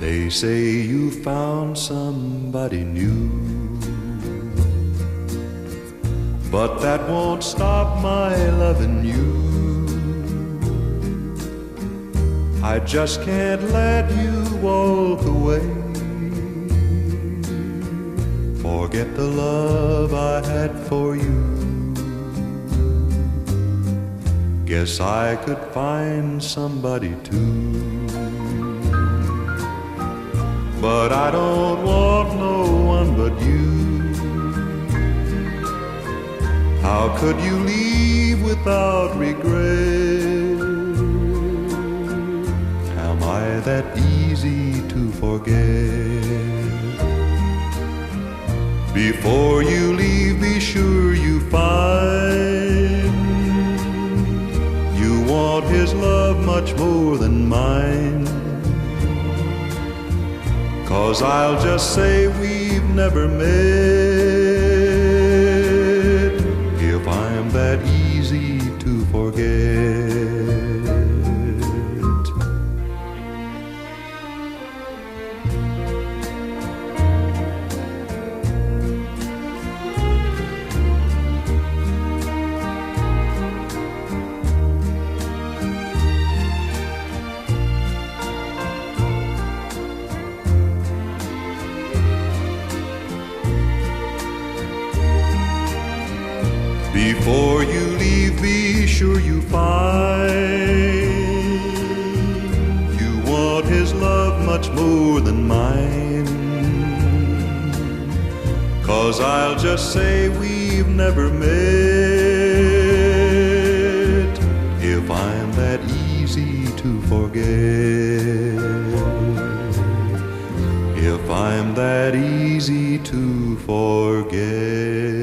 They say you found somebody new, but that won't stop my loving you. I just can't let you walk away. Forget the love I had for you. Guess I could find somebody too. But I don't want no one but you. How could you leave without regret? Am I that easy to forget? Before you leave, be sure you find you want his love much more than mine. 'Cause I'll just say we've never met if I'm that easy to forget. Before you leave, be sure you find you want his love much more than mine. 'Cause I'll just say we've never met if I'm that easy to forget. If I'm that easy to forget.